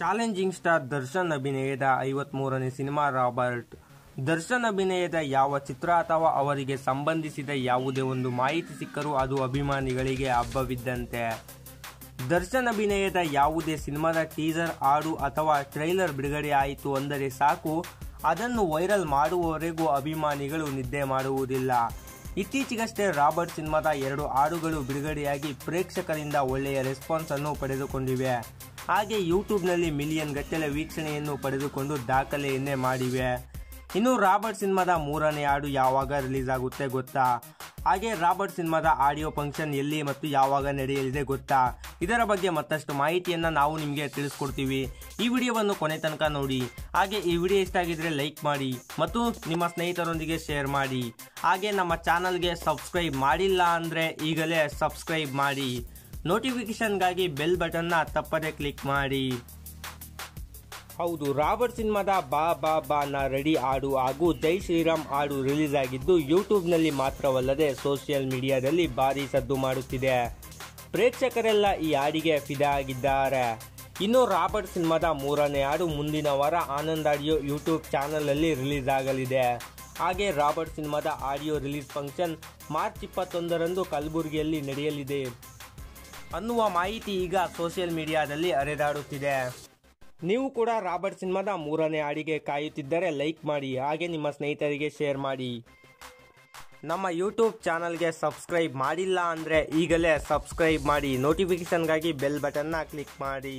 Challenging star Darshan ಅಭಿನಯದ 53ನೇ cinema Robert. Darshan ಅಭಿನಯದ ಯಾವ ಚಿತ್ರ ಅಥವಾ ಅವರಿಗೆ ಸಂಬಂಧಿಸಿದ ಯಾವುದೇ ಒಂದು ಮಾಹಿತಿ ಸಿಕ್ಕರೂ ಅದು ಅಭಿಮಾನಿಗಳಿಗೆ ಹಬ್ಬವಿದ್ದಂತೆ. ದರ್ಶನ್ ಅಭಿನಯದ ಯಾವುದೇ ಸಿನಿಮಾದ ಟೀಸರ್, ಹಾಡು ಅಥವಾ ಟ್ರೈಲರ್ ಬಿಡುಗಡೆ ಆಯಿತು ಅಂದರೆ ಸಾಕು, ಅದನ್ನು ವೈರಲ್ ಮಾಡುವವರೆಗೂ ಅಭಿಮಾನಿಗಳು ನಿದ್ದೆ ಮಾಡುವುದಿಲ್ಲ. ಇತ್ತೀಚೆಗಷ್ಟೇ ರಾಬರ್ಟ್ ಸಿನಿಮಾದ 2 ಹಾಡುಗಳು ಬಿಡುಗಡೆಯಾಗಿ ಪ್ರೇಕ್ಷಕರಿಂದ ಒಳ್ಳೆಯ ರೆಸ್ಪಾನ್ಸ್ ಅನ್ನು ಪಡೆದುಕೊಂಡಿವೆ. ಹಾಗೆ ಯೂಟ್ಯೂಬ್ನಲ್ಲಿ ಮಿಲಿಯನ್ ಗಟ್ಟಲೆ ವೀಕ್ಷಣೆಯನ್ನು ಪಡೆದುಕೊಂಡು ದಾಖಲೆಯನ್ನೇ ಮಾಡಿವೆ. ಇನ್ನು ರಾಬರ್ಟ್ ಸಿನಿಮಾದ 3ನೇ ಹಾಡು ಯಾವಾಗ ರಿಲೀಸ್ ಆಗುತ್ತೆ ಗೊತ್ತಾ? ಹಾಗೆ ರಾಬರ್ಟ್ ಸಿನಿಮಾದ ಆಡಿಯೋ ಫಂಕ್ಷನ್ ಎಲ್ಲಿ ಮತ್ತು ಯಾವಾಗ ನಡೆಯಲಿದೆ ಗೊತ್ತಾ? ಇದರ ಬಗ್ಗೆ ಮತ್ತಷ್ಟು ಮಾಹಿತಿಯನ್ನು ನಾವು ನಿಮಗೆ ತಿಳಿಸ್ಕೊಡ್ತೀವಿ. ಈ ವಿಡಿಯೋವನ್ನು ಕೊನೆ ತನಕ ನೋಡಿ. ಹಾಗೆ ಈ ವಿಡಿಯೋ ಇಷ್ಟ ಆಗಿದ್ರೆ ಲೈಕ್ ಮಾಡಿ ಮತ್ತು ನಿಮ್ಮ ಸ್ನೇಹಿತರೊಂದಿಗೆ ಶೇರ್ ಮಾಡಿ. ಹಾಗೆ ನಮ್ಮ ಚಾನಲ್ಗೆ ಸಬ್ಸ್ಕ್ರೈಬ್ ಮಾಡಿಲ್ಲ ಅಂದರೆ ಈಗಲೇ ಸಬ್ಸ್ಕ್ರೈಬ್ ಮಾಡಿ. ನೋಟಿಫಿಕೇಶನ್ಗಾಗಿ ಬೆಲ್ ಬಟನ್ನ ತಪ್ಪದೆ ಕ್ಲಿಕ್ ಮಾಡಿ. ಹೌದು, ರಾಬರ್ಟ್ ಸಿನಿಮಾದ ಬಾ ಬಾ ಬಾ ನ ರೆಡಿ ಹಾಡು ಹಾಗೂ ಜೈ ಶ್ರೀರಾಮ್ ಹಾಡು ರಿಲೀಸ್ ಆಗಿದ್ದು ಯೂಟ್ಯೂಬ್ನಲ್ಲಿ ಮಾತ್ರವಲ್ಲದೆ ಸೋಷಿಯಲ್ ಮೀಡಿಯಾದಲ್ಲಿ ಭಾರಿ ಸದ್ದು ಮಾಡುತ್ತಿದೆ. ಪ್ರೇಕ್ಷಕರೆಲ್ಲ ಈ ಹಾಡಿಗೆ ಫಿದಾ ಆಗಿದ್ದಾರೆ. ಇನ್ನು ರಾಬರ್ಟ್ ಸಿನಿಮಾದ 3ನೇ ಹಾಡು ಮುಂದಿನ ವಾರ ಆನಂದ್ ಆಡಿಯೋ ಯೂಟ್ಯೂಬ್ ಚಾನಲ್ ಅಲ್ಲಿ ರಿಲೀಸ್ ಆಗಲಿದೆ. ಹಾಗೆ ರಾಬರ್ಟ್ ಸಿನಿಮಾದ ಆಡಿಯೋ ರಿಲೀಸ್ ಫಂಕ್ಷನ್ ಮಾರ್ಚ್ 21ರಂದು ಕಲಬುರಗಿಯಲ್ಲಿ ನಡೆಯಲಿದೆ ಅನ್ನುವ ಮಾಹಿತಿ ಈಗ ಸೋಷಿಯಲ್ ಮೀಡಿಯಾದಲ್ಲಿ ಹರಿದಾಡುತ್ತಿದೆ. ನೀವು ಕೂಡ ರಾಬರ್ಟ್ ಸಿನಿಮಾದ 3ನೇ ಹಾಡಿಗೆ ಕಾಯುತ್ತಿದ್ದರೆ ಲೈಕ್ ಮಾಡಿ. ಹಾಗೆ ನಿಮ್ಮ ಸ್ನೇಹಿತರಿಗೆ ಶೇರ್ ಮಾಡಿ. ನಮ್ಮ ಯೂಟ್ಯೂಬ್ ಚಾನಲ್ಗೆ ಸಬ್ಸ್ಕ್ರೈಬ್ ಮಾಡಿಲ್ಲ ಅಂದರೆ ಈಗಲೇ ಸಬ್ಸ್ಕ್ರೈಬ್ ಮಾಡಿ. ನೋಟಿಫಿಕೇಶನ್ಗಾಗಿ ಬೆಲ್ ಬಟನ್ನ ಕ್ಲಿಕ್ ಮಾಡಿ.